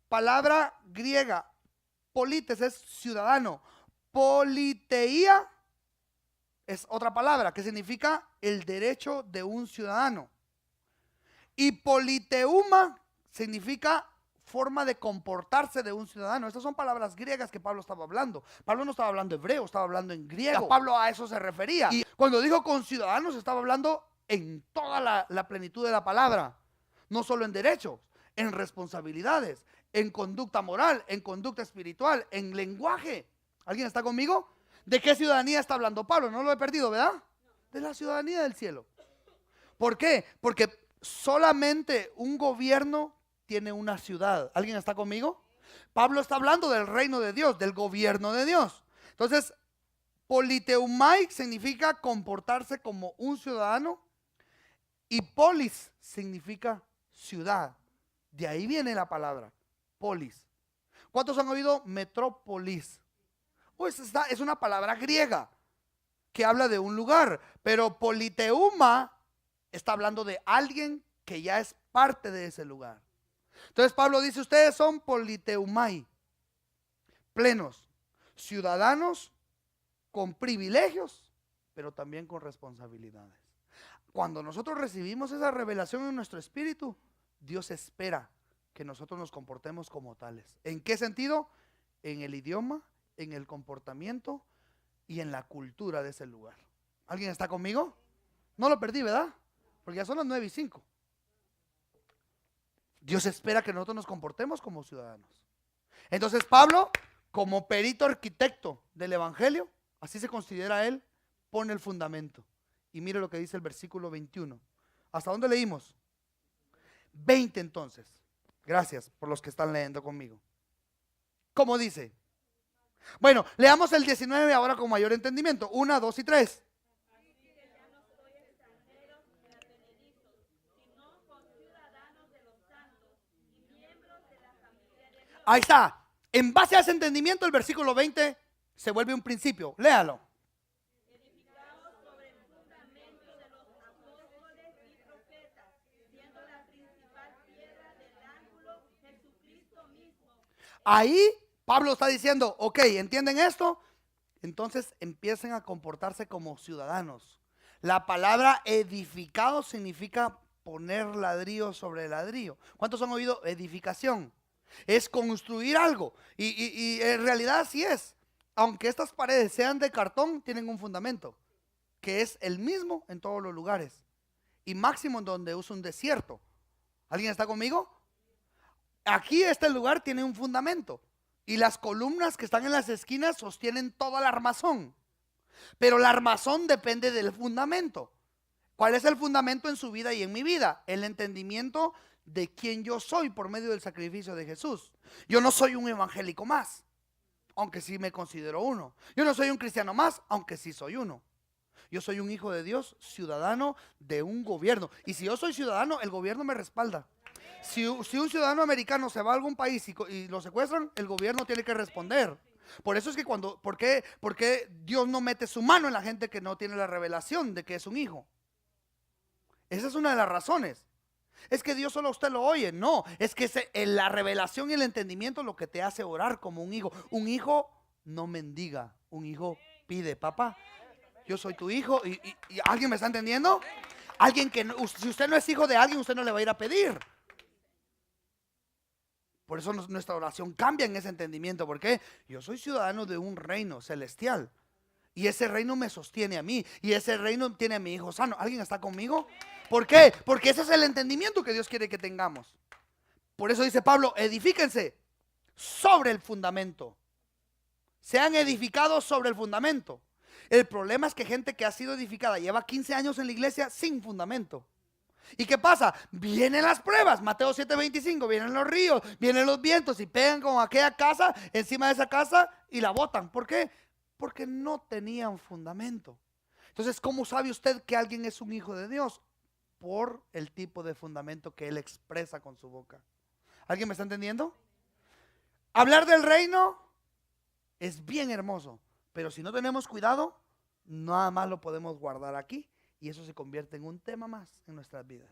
palabra griega, polites es ciudadano, politeía es otra palabra que significa el derecho de un ciudadano. Y politeuma significa forma de comportarse de un ciudadano. Estas son palabras griegas que Pablo estaba hablando. Pablo no estaba hablando hebreo, estaba hablando en griego. Pablo a eso se refería. Y cuando dijo conciudadanos estaba hablando en toda la plenitud de la palabra. No solo en derechos, en responsabilidades, en conducta moral, en conducta espiritual, en lenguaje. ¿Alguien está conmigo? ¿De qué ciudadanía está hablando Pablo? No lo he perdido, ¿verdad? De la ciudadanía del cielo. ¿Por qué? Porque solamente un gobierno tiene una ciudad. ¿Alguien está conmigo? Pablo está hablando del reino de Dios, del gobierno de Dios. Entonces, politeumai significa comportarse como un ciudadano y polis significa ciudad. De ahí viene la palabra, polis. ¿Cuántos han oído metrópolis? Pues es una palabra griega que habla de un lugar, pero politeuma está hablando de alguien que ya es parte de ese lugar. Entonces Pablo dice, ustedes son politeumai, plenos, ciudadanos con privilegios, pero también con responsabilidades. Cuando nosotros recibimos esa revelación en nuestro espíritu, Dios espera que nosotros nos comportemos como tales. ¿En qué sentido? En el idioma, en el comportamiento y en la cultura de ese lugar. ¿Alguien está conmigo? No lo perdí, ¿verdad? Porque ya son las 9:05. Dios espera que nosotros nos comportemos como ciudadanos. Entonces Pablo, como perito arquitecto del evangelio, así se considera él, pone el fundamento. Y mire lo que dice el versículo 21. ¿Hasta dónde leímos? 20 entonces. Gracias por los que están leyendo conmigo. ¿Cómo dice? Bueno, leamos el 19 ahora con mayor entendimiento. 1, 2 y 3. Ahí está. En base a ese entendimiento, el versículo 20 se vuelve un principio. Léalo. Edificados sobre el fundamento de los apóstoles y profetas, siendo la principal piedra del ángulo Jesucristo mismo. Ahí Pablo está diciendo, ok, ¿entienden esto? Entonces empiecen a comportarse como ciudadanos. La palabra edificado significa poner ladrillo sobre ladrillo. ¿Cuántos han oído edificación? Es construir algo. Y en realidad así es. Aunque estas paredes sean de cartón, tienen un fundamento, que es el mismo en todos los lugares. Y máximo en donde usa un desierto. ¿Alguien está conmigo? Aquí este lugar tiene un fundamento. Y las columnas que están en las esquinas sostienen toda la armazón. Pero la armazón depende del fundamento. ¿Cuál es el fundamento en su vida y en mi vida? El entendimiento de quién yo soy por medio del sacrificio de Jesús. Yo no soy un evangélico más, aunque sí me considero uno. Yo no soy un cristiano más, aunque sí soy uno. Yo soy un hijo de Dios, ciudadano de un gobierno. Y si yo soy ciudadano, el gobierno me respalda. Si un ciudadano americano se va a algún país y lo secuestran, el gobierno tiene que responder. Por eso es que ¿por qué Dios no mete su mano en la gente que no tiene la revelación de que es un hijo? Esa es una de las razones. Es que Dios solo a usted lo oye. No, es que la revelación y el entendimiento es lo que te hace orar como un hijo. Un hijo no mendiga, un hijo pide, papá, yo soy tu hijo. ¿Y alguien me está entendiendo? Alguien que, si usted no es hijo de alguien, usted no le va a ir a pedir. Por eso nuestra oración cambia en ese entendimiento. Porque yo soy ciudadano de un reino celestial. Y ese reino me sostiene a mí. Y ese reino tiene a mi hijo sano. ¿Alguien está conmigo? ¿Por qué? Porque ese es el entendimiento que Dios quiere que tengamos. Por eso dice Pablo, edifíquense sobre el fundamento. Sean edificados sobre el fundamento. El problema es que gente que ha sido edificada lleva 15 años en la iglesia sin fundamento. ¿Y qué pasa? Vienen las pruebas. Mateo 7:25, vienen los ríos, vienen los vientos y pegan con aquella casa, encima de esa casa y la botan. ¿Por qué? Porque no tenían fundamento. Entonces, ¿cómo sabe usted que alguien es un hijo de Dios? Por el tipo de fundamento que él expresa con su boca. ¿Alguien me está entendiendo? Hablar del reino es bien hermoso, pero si no tenemos cuidado, nada más lo podemos guardar aquí y eso se convierte en un tema más en nuestras vidas.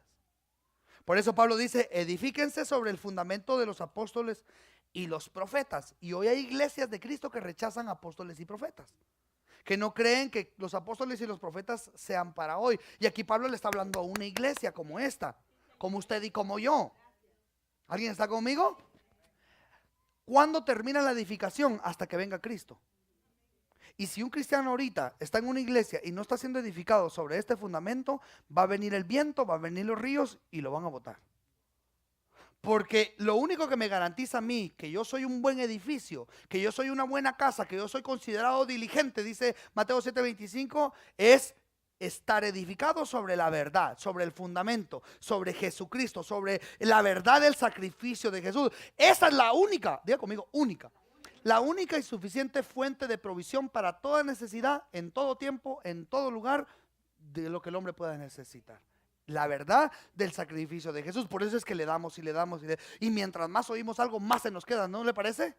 Por eso Pablo dice, edifíquense sobre el fundamento de los apóstoles y los profetas. Y hoy hay iglesias de Cristo que rechazan apóstoles y profetas, que no creen que los apóstoles y los profetas sean para hoy. Y aquí Pablo le está hablando a una iglesia como esta, como usted y como yo. ¿Alguien está conmigo? ¿Cuándo termina la edificación? Hasta que venga Cristo. Y si un cristiano ahorita está en una iglesia y no está siendo edificado sobre este fundamento, va a venir el viento, va a venir los ríos y lo van a botar. Porque lo único que me garantiza a mí que yo soy un buen edificio, que yo soy una buena casa, que yo soy considerado diligente, dice Mateo 7:25, es estar edificado sobre la verdad, sobre el fundamento, sobre Jesucristo, sobre la verdad del sacrificio de Jesús. Esa es la única, diga conmigo, única. La única y suficiente fuente de provisión para toda necesidad, en todo tiempo, en todo lugar, de lo que el hombre pueda necesitar. La verdad del sacrificio de Jesús. Por eso es que le damos y le damos y mientras más oímos algo, más se nos queda, ¿no le parece?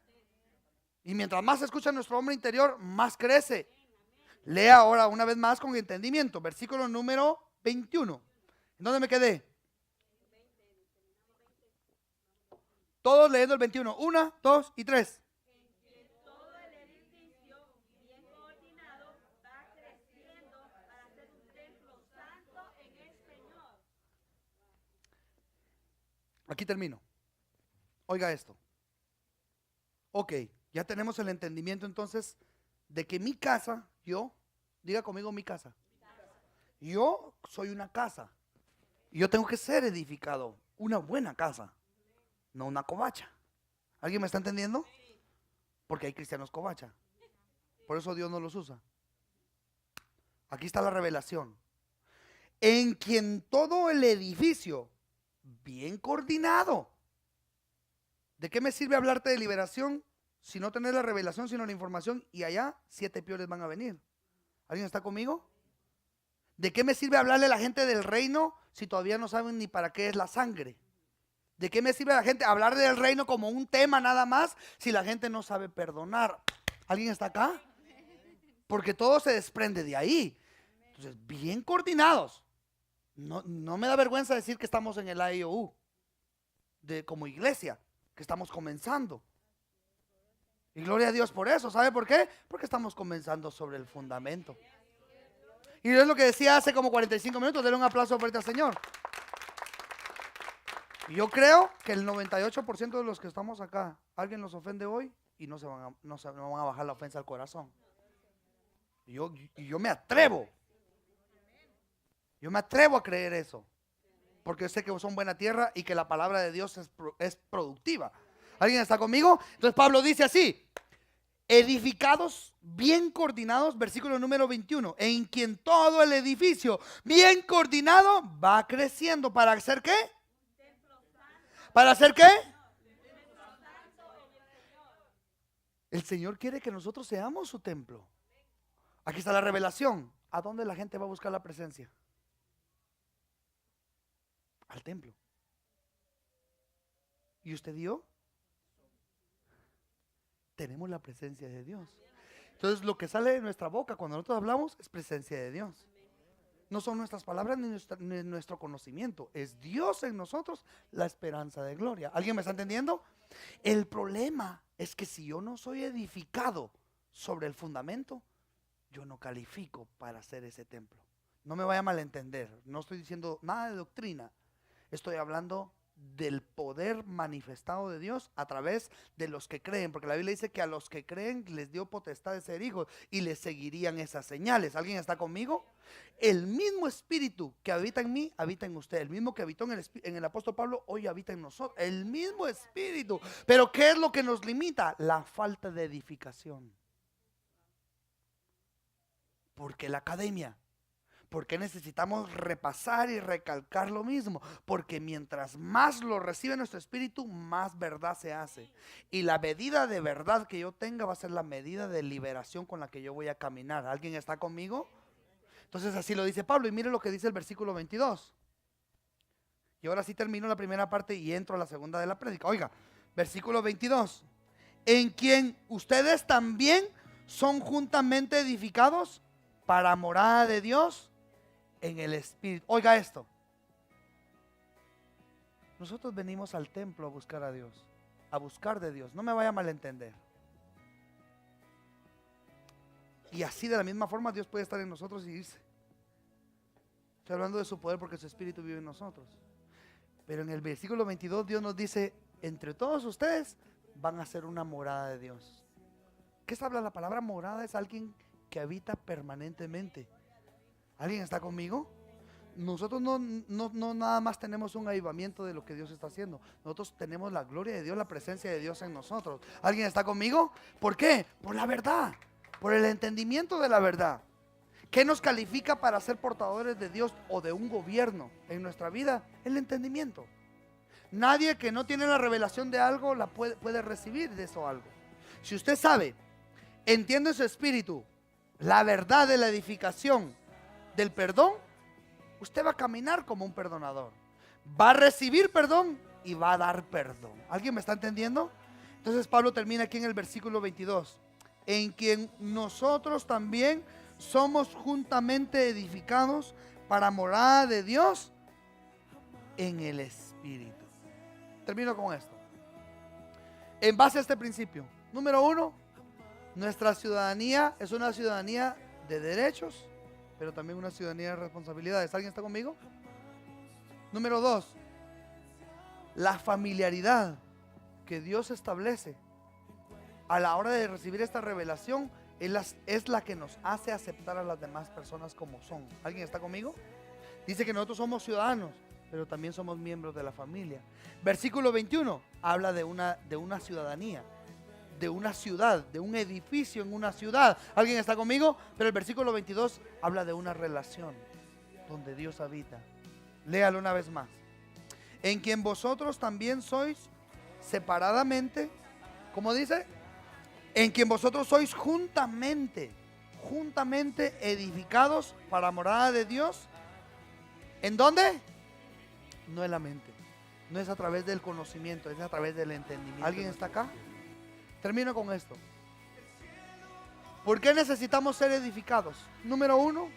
Y mientras más se escucha nuestro hombre interior, más crece. Lea ahora una vez más con entendimiento. Versículo número 21. ¿En dónde me quedé? Todos leyendo el 21. 1, 2 y 3. Todo el edificio bien coordinado va creciendo para ser un templo santo en el Señor. Aquí termino. Oiga esto. Ok, ya tenemos el entendimiento entonces de que mi casa, diga conmigo mi casa. Yo soy una casa. Y yo tengo que ser edificado. Una buena casa. No una covacha. ¿Alguien me está entendiendo? Porque hay cristianos covacha. Por eso Dios no los usa. Aquí está la revelación. En quien todo el edificio, bien coordinado. ¿De qué me sirve hablarte de liberación si no tener la revelación, sino la información? Y allá 7 peores van a venir. ¿Alguien está conmigo? ¿De qué me sirve hablarle a la gente del reino si todavía no saben ni para qué es la sangre? ¿De qué me sirve a la gente hablar del reino como un tema nada más si la gente no sabe perdonar? ¿Alguien está acá? Porque todo se desprende de ahí. Entonces, bien coordinados. No me da vergüenza decir que estamos en el IOU como iglesia, que estamos comenzando. Y gloria a Dios por eso. ¿Sabe por qué? Porque estamos comenzando sobre el fundamento. Y es lo que decía hace como 45 minutos. Denle un aplauso fuerte al Señor. Y yo creo que el 98% de los que estamos acá, alguien los ofende hoy y no van a bajar la ofensa al corazón. Y yo me atrevo. Yo me atrevo a creer eso. Porque yo sé que son buena tierra y que la palabra de Dios es productiva. ¿Alguien está conmigo? Entonces Pablo dice así: edificados, bien coordinados, versículo número 21, en quien todo el edificio bien coordinado va creciendo. ¿Para hacer qué? ¿Para hacer qué? El Señor quiere que nosotros seamos su templo. Aquí está la revelación. ¿A dónde la gente va a buscar la presencia? Al templo. ¿Y usted y yo? Tenemos la presencia de Dios. Entonces lo que sale de nuestra boca cuando nosotros hablamos es presencia de Dios. No son nuestras palabras ni nuestro conocimiento. Es Dios en nosotros la esperanza de gloria. ¿Alguien me está entendiendo? El problema es que si yo no soy edificado sobre el fundamento, yo no califico para hacer ese templo. No me vaya a malentender. No estoy diciendo nada de doctrina. Estoy hablando del poder manifestado de Dios a través de los que creen, porque la Biblia dice que a los que creen les dio potestad de ser hijos y les seguirían esas señales. ¿Alguien está conmigo? El mismo espíritu que habita en mí, habita en usted. El mismo que habitó en el apóstol Pablo, hoy habita en nosotros. El mismo espíritu. Pero ¿qué es lo que nos limita? La falta de edificación. Porque la academia. ¿Por qué necesitamos repasar y recalcar lo mismo? Porque mientras más lo recibe nuestro espíritu, más verdad se hace. Y la medida de verdad que yo tenga va a ser la medida de liberación con la que yo voy a caminar. ¿Alguien está conmigo? Entonces así lo dice Pablo. Y mire lo que dice el versículo 22. Y ahora sí termino la primera parte y entro a la segunda de la prédica. Oiga, versículo 22. En quien ustedes también son juntamente edificados para morada de Dios en el Espíritu. Oiga esto. Nosotros venimos al templo a buscar a Dios, a buscar de Dios. No me vaya a malentender. Y así de la misma forma Dios puede estar en nosotros y irse. Estoy hablando de su poder porque su Espíritu vive en nosotros. Pero en el versículo 22 Dios nos dice, entre todos ustedes van a ser una morada de Dios. ¿Qué habla la palabra morada? Es alguien que habita permanentemente. ¿Alguien está conmigo? Nosotros no nada más tenemos un avivamiento de lo que Dios está haciendo. Nosotros tenemos la gloria de Dios, la presencia de Dios en nosotros. ¿Alguien está conmigo? ¿Por qué? Por la verdad, por el entendimiento de la verdad. ¿Qué nos califica para ser portadores de Dios o de un gobierno en nuestra vida? El entendimiento. Nadie que no tiene la revelación de algo la puede recibir de eso algo. Si usted sabe, entiende en su espíritu la verdad de la edificación del perdón, usted va a caminar como un perdonador. Va a recibir perdón y va a dar perdón. ¿Alguien me está entendiendo? Entonces Pablo termina aquí en el versículo 22. En quien nosotros también somos juntamente edificados para morada de Dios en el Espíritu. Termino con esto. En base a este principio, número 1, nuestra ciudadanía es una ciudadanía de derechos, pero también una ciudadanía de responsabilidades. ¿Alguien está conmigo? Número 2, la familiaridad que Dios establece a la hora de recibir esta revelación es la que nos hace aceptar a las demás personas como son. ¿Alguien está conmigo? Dice que nosotros somos ciudadanos, pero también somos miembros de la familia. Versículo 21 habla de una ciudadanía, de una ciudad, de un edificio en una ciudad. ¿Alguien está conmigo? Pero el versículo 22 habla de una relación donde Dios habita. Léalo una vez más. En quien vosotros también sois separadamente, ¿cómo dice? En quien vosotros sois juntamente edificados para morada de Dios. ¿En dónde? No en la mente. No es a través del conocimiento, es a través del entendimiento. ¿Alguien está acá? Termino con esto. ¿Por qué necesitamos ser edificados? Número 1,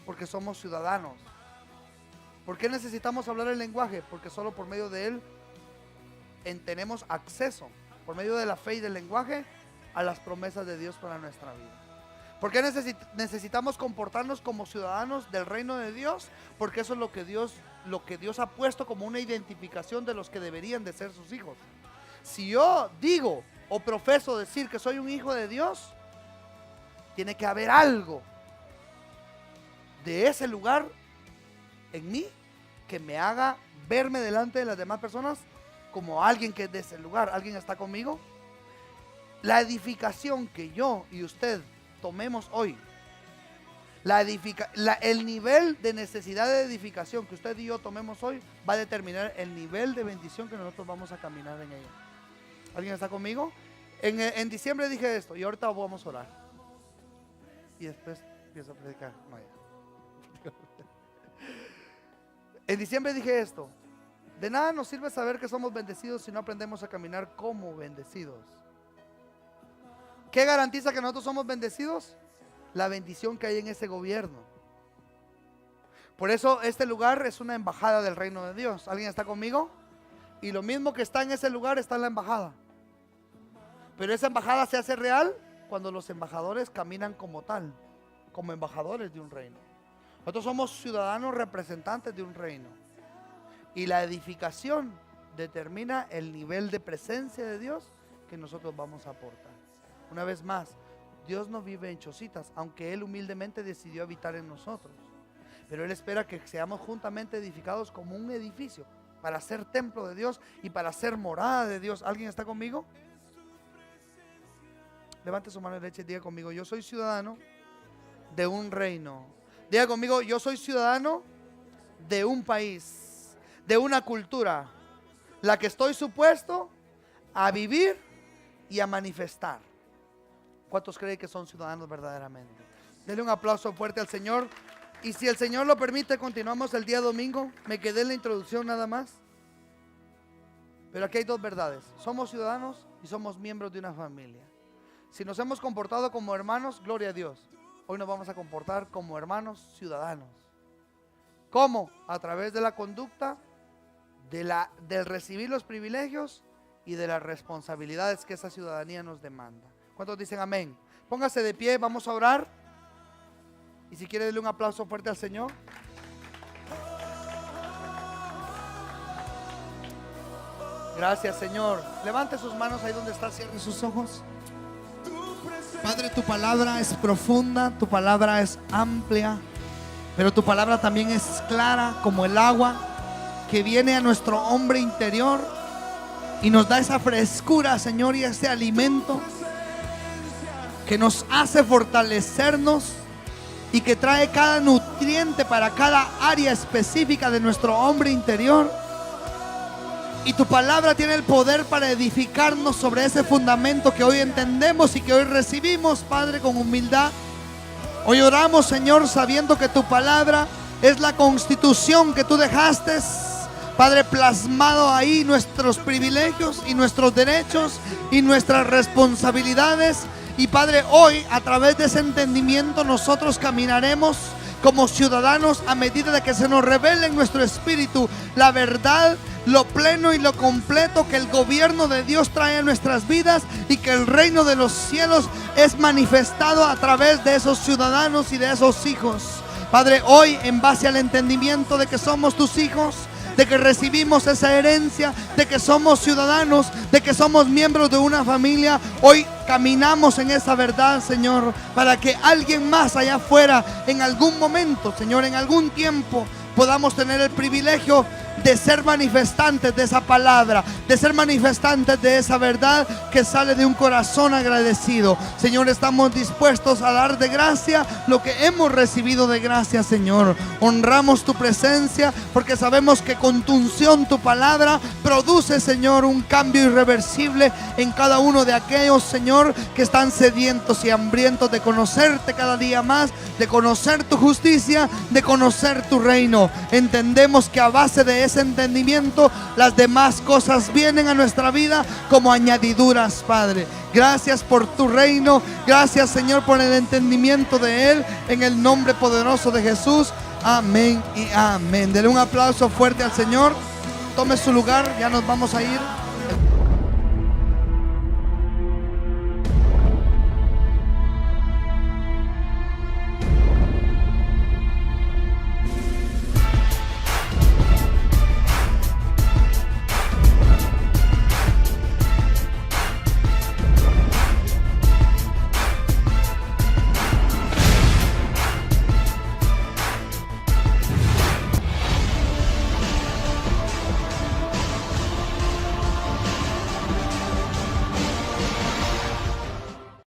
porque somos ciudadanos. ¿Por qué necesitamos hablar el lenguaje? Porque solo por medio de él tenemos acceso, por medio de la fe y del lenguaje, a las promesas de Dios para nuestra vida. ¿Por qué necesitamos comportarnos como ciudadanos del reino de Dios? Porque eso es lo que Dios ha puesto como una identificación de los que deberían de ser sus hijos. Si yo digo o profeso decir que soy un hijo de Dios, tiene que haber algo de ese lugar en mí que me haga verme delante de las demás personas como alguien que es de ese lugar. ¿Alguien está conmigo? La edificación que yo y usted tomemos hoy, el nivel de necesidad de edificación que usted y yo tomemos hoy va a determinar el nivel de bendición que nosotros vamos a caminar en ella. ¿Alguien está conmigo? En diciembre dije esto y ahorita vamos a orar. Y después empiezo a predicar. No, ya. En diciembre dije esto. De nada nos sirve saber que somos bendecidos si no aprendemos a caminar como bendecidos. ¿Qué garantiza que nosotros somos bendecidos? La bendición que hay en ese gobierno. Por eso este lugar es una embajada del reino de Dios. ¿Alguien está conmigo? Y lo mismo que está en ese lugar está en la embajada. Pero esa embajada se hace real cuando los embajadores caminan como tal, como embajadores de un reino. Nosotros somos ciudadanos representantes de un reino. Y la edificación determina el nivel de presencia de Dios que nosotros vamos a aportar. Una vez más, Dios no vive en chocitas, aunque Él humildemente decidió habitar en nosotros. Pero Él espera que seamos juntamente edificados como un edificio para ser templo de Dios y para ser morada de Dios. ¿Alguien está conmigo? Levante su mano derecha y diga conmigo: yo soy ciudadano de un reino. Diga conmigo: yo soy ciudadano de un país, de una cultura, la que estoy supuesto a vivir y a manifestar. ¿Cuántos creen que son ciudadanos verdaderamente? Denle un aplauso fuerte al Señor. Y si el Señor lo permite, continuamos el día domingo. Me quedé en la introducción nada más. Pero aquí hay dos verdades: somos ciudadanos y somos miembros de una familia. Si nos hemos comportado como hermanos, gloria a Dios. Hoy nos vamos a comportar como hermanos ciudadanos. ¿Cómo? A través de la conducta, del recibir los privilegios y de las responsabilidades que esa ciudadanía nos demanda. ¿Cuántos dicen amén? Póngase de pie, vamos a orar. Y si quiere, darle un aplauso fuerte al Señor. Gracias, Señor. Levante sus manos ahí donde está, cierre sus ojos. Padre, tu palabra es profunda, tu palabra es amplia, pero tu palabra también es clara como el agua que viene a nuestro hombre interior y nos da esa frescura, Señor, y ese alimento que nos hace fortalecernos y que trae cada nutriente para cada área específica de nuestro hombre interior. Y tu palabra tiene el poder para edificarnos sobre ese fundamento que hoy entendemos y que hoy recibimos, Padre, con humildad. Hoy oramos, Señor, sabiendo que tu palabra es la constitución que tú dejaste, Padre, plasmado ahí nuestros privilegios y nuestros derechos y nuestras responsabilidades. Y Padre, hoy a través de ese entendimiento nosotros caminaremos como ciudadanos a medida de que se nos revele en nuestro espíritu la verdad, lo pleno y lo completo que el gobierno de Dios trae a nuestras vidas y que el reino de los cielos es manifestado a través de esos ciudadanos y de esos hijos. Padre, hoy en base al entendimiento de que somos tus hijos, de que recibimos esa herencia, de que somos ciudadanos, de que somos miembros de una familia, hoy caminamos en esa verdad, Señor, para que alguien más allá afuera, en algún momento, Señor, en algún tiempo, podamos tener el privilegio de ser manifestantes de esa palabra, de ser manifestantes de esa verdad que sale de un corazón agradecido. Señor, estamos dispuestos a dar de gracia lo que hemos recibido de gracia, Señor. Honramos tu presencia porque sabemos que con tu unción, tu palabra produce, Señor, un cambio irreversible en cada uno de aquellos, Señor, que están sedientos y hambrientos de conocerte cada día más, de conocer tu justicia, de conocer tu reino. Entendemos que a base de ese entendimiento las demás cosas vienen a nuestra vida como añadiduras, Padre. Gracias por tu reino, gracias, Señor, por el entendimiento de Él, en el nombre poderoso de Jesús. Amén y amén. Dele un aplauso fuerte al Señor. Tome su lugar, ya nos vamos a ir.